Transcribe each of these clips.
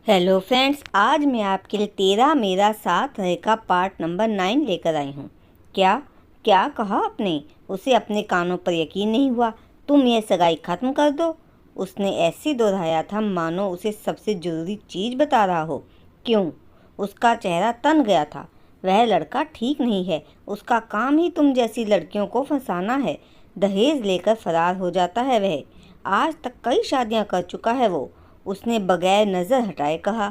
Hello friends, आज मैं आपके लिए तेरा मेरा साथ है का पार्ट नंबर 9 लेकर आई हूँ। क्या क्या कहा आपने? उसे अपने कानों पर यकीन नहीं हुआ। तुम यह सगाई खत्म कर दो। उसने ऐसे दोहराया था मानो उसे सबसे ज़रूरी चीज़ बता रहा हो। क्यों? उसका चेहरा तन गया था। वह लड़का ठीक नहीं है। उसका काम ही तुम जैसी लड़कियों को फंसाना है। दहेज लेकर फरार हो जाता है वह। आज तक कई शादियां कर चुका है वो। उसने बगैर नज़र हटाए कहा।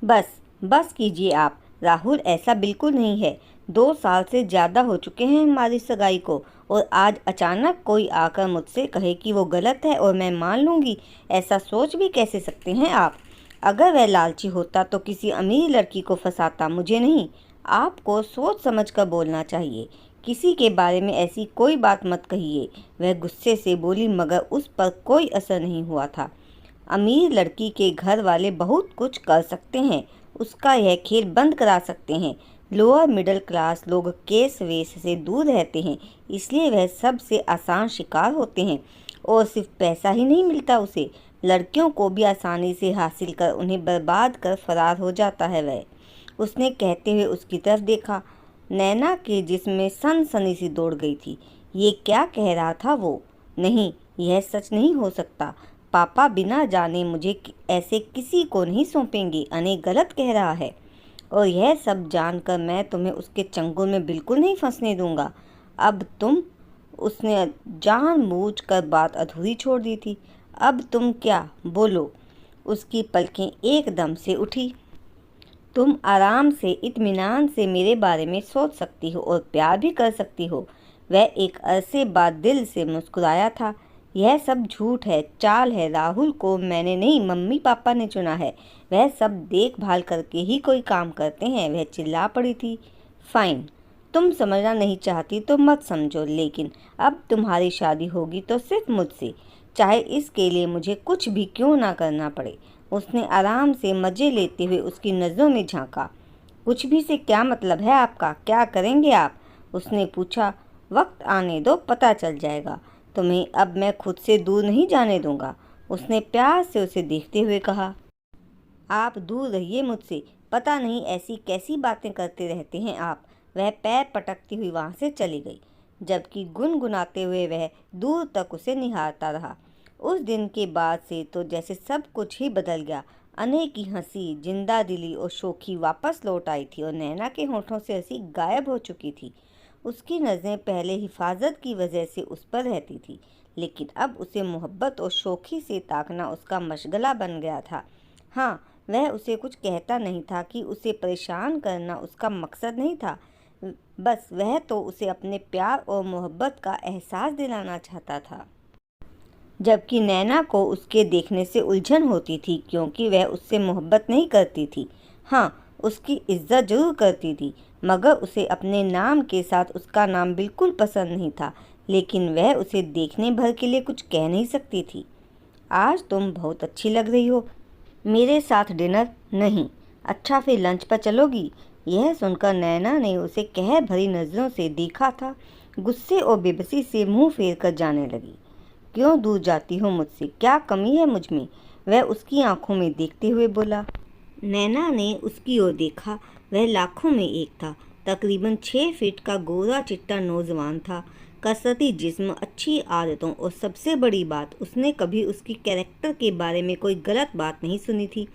बस बस कीजिए आप राहुल, ऐसा बिल्कुल नहीं है। 2 साल से ज़्यादा हो चुके हैं हमारी सगाई को, और आज अचानक कोई आकर मुझसे कहे कि वो गलत है और मैं मान लूँगी। ऐसा सोच भी कैसे सकते हैं आप? अगर वह लालची होता तो किसी अमीर लड़की को फंसाता, मुझे नहीं। आपको सोच समझ कर बोलना चाहिए। किसी के बारे में ऐसी कोई बात मत कहिए। वह गुस्से से बोली, मगर उस पर कोई असर नहीं हुआ था। अमीर लड़की के घर वाले बहुत कुछ कर सकते हैं, उसका यह खेल बंद करा सकते हैं। लोअर मिडिल क्लास लोग केस वेस से दूर रहते हैं, इसलिए वह सबसे आसान शिकार होते हैं। और सिर्फ पैसा ही नहीं मिलता उसे, लड़कियों को भी आसानी से हासिल कर उन्हें बर्बाद कर फरार हो जाता है वह। उसने कहते हुए उसकी तरफ देखा। नैना के जिस्म सनसनी सी दौड़ गई थी। ये क्या कह रहा था वो? नहीं, यह सच नहीं हो सकता। पापा बिना जाने मुझे ऐसे किसी को नहीं सौंपेंगे। अने गलत कह रहा है, और यह सब जानकर मैं तुम्हें उसके चंगुल में बिल्कुल नहीं फंसने दूंगा। अब तुम उसने जानबूझकर बात अधूरी छोड़ दी थी। अब तुम क्या बोलो? उसकी पलकें एकदम से उठी। तुम आराम से इत्मीनान से मेरे बारे में सोच सकती हो और प्यार भी कर सकती हो। वह एक अरसे बाद दिल से मुस्कुराया था। यह सब झूठ है, चाल है। राहुल को मैंने नहीं, मम्मी पापा ने चुना है। वह सब देखभाल करके ही कोई काम करते हैं। वह चिल्ला पड़ी थी। फाइन, तुम समझना नहीं चाहती तो मत समझो, लेकिन अब तुम्हारी शादी होगी तो सिर्फ मुझसे, चाहे इसके लिए मुझे कुछ भी क्यों ना करना पड़े। उसने आराम से मज़े लेते हुए उसकी नज़रों में झांका। कुछ भी से क्या मतलब है आपका? क्या करेंगे आप? उसने पूछा। वक्त आने दो, पता चल जाएगा। तुम्हें अब मैं खुद से दूर नहीं जाने दूंगा। उसने प्यार से उसे देखते हुए कहा। आप दूर रहिए मुझसे। पता नहीं ऐसी कैसी बातें करते रहते हैं आप। वह पैर पटकती हुई वहाँ से चली गई, जबकि गुनगुनाते हुए वह दूर तक उसे निहारता रहा। उस दिन के बाद से तो जैसे सब कुछ ही बदल गया। अने की हंसी, जिंदा दिली और शोखी वापस लौट आई थी, और नैना के होठों से हंसी गायब हो चुकी थी। उसकी नज़रें पहले हिफाजत की वजह से उस पर रहती थी, लेकिन अब उसे मोहब्बत और शोखी से ताकना उसका मशगला बन गया था। हाँ, वह उसे कुछ कहता नहीं था कि उसे परेशान करना उसका मकसद नहीं था। बस वह तो उसे अपने प्यार और मोहब्बत का एहसास दिलाना चाहता था। जबकि नैना को उसके देखने से उलझन होती थी, क्योंकि वह उससे मोहब्बत नहीं करती थी। हाँ, उसकी इज्जत जरूर करती थी, मगर उसे अपने नाम के साथ उसका नाम बिल्कुल पसंद नहीं था। लेकिन वह उसे देखने भर के लिए कुछ कह नहीं सकती थी। आज तुम बहुत अच्छी लग रही हो। मेरे साथ डिनर? नहीं। अच्छा, फिर लंच पर चलोगी? यह सुनकर नैना ने उसे कहर भरी नज़रों से देखा था। गुस्से और बेबसी से मुंह फेर कर जाने लगी। क्यों दूर जाती हो मुझसे? क्या कमी है मुझ में? वह उसकी आंखों में देखते हुए बोला। नैना ने उसकी ओर देखा। वह लाखों में एक था। तकरीबन 6 फीट का गोरा चिट्टा नौजवान था। कसरती जिस्म, अच्छी आदतों, और सबसे बड़ी बात, उसने कभी उसकी कैरेक्टर के बारे में कोई गलत बात नहीं सुनी थी।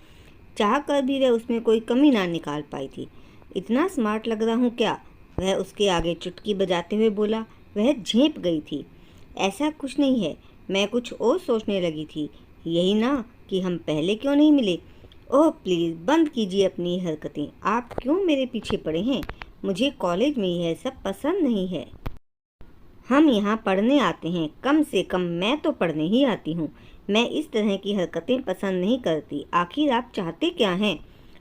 चाह कर भी वह उसमें कोई कमी ना निकाल पाई थी। इतना स्मार्ट लग रहा हूँ क्या? वह उसके आगे चुटकी बजाते हुए बोला। वह झेंप गई थी। ऐसा कुछ नहीं है, मैं कुछ और सोचने लगी थी। यही ना कि हम पहले क्यों नहीं मिले। ओह प्लीज़ बंद कीजिए अपनी हरकतें। आप क्यों मेरे पीछे पड़े हैं? मुझे कॉलेज में यह सब पसंद नहीं है। हम यहाँ पढ़ने आते हैं, कम से कम मैं तो पढ़ने ही आती हूँ। मैं इस तरह की हरकतें पसंद नहीं करती। आखिर आप चाहते क्या हैं?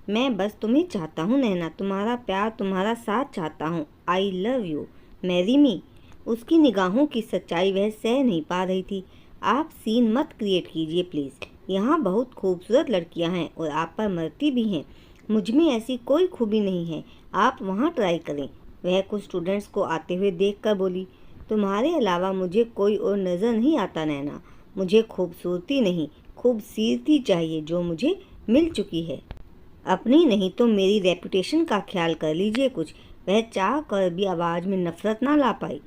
मैं बस तुम्हें चाहता हूँ नैना, तुम्हारा प्यार, तुम्हारा साथ चाहता हूँ। I love you, marry me. उसकी निगाहों की सच्चाई वह सह नहीं पा रही थी। आप सीन मत क्रिएट कीजिए प्लीज़। यहाँ बहुत खूबसूरत लड़कियाँ हैं और आप पर मरती भी हैं। मुझ में ऐसी कोई खूबी नहीं है। आप वहाँ ट्राई करें। वह कुछ स्टूडेंट्स को आते हुए देखकर बोली। तुम्हारे अलावा मुझे कोई और नज़र नहीं आता नैना। मुझे खूबसूरती नहीं, खूबसूरती चाहिए जो मुझे मिल चुकी है। अपनी नहीं तो मेरी रेपुटेशन का ख्याल कर लीजिए कुछ। वह चाह कर भी आवाज़ में नफरत ना ला पाई।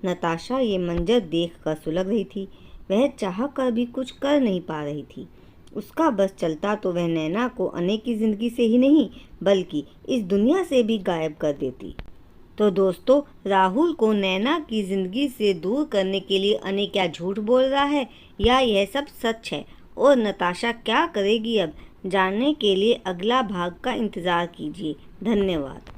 नताशा ये मंजर देख कर सुलग रही थी। वह चाह कर भी कुछ कर नहीं पा रही थी। उसका बस चलता तो वह नैना को अने की ज़िंदगी से ही नहीं बल्कि इस दुनिया से भी गायब कर देती। तो दोस्तों, राहुल को नैना की ज़िंदगी से दूर करने के लिए अने क्या झूठ बोल रहा है या यह सब सच है, और नताशा क्या करेगी अब, जानने के लिए अगला भाग का इंतज़ार कीजिए। धन्यवाद।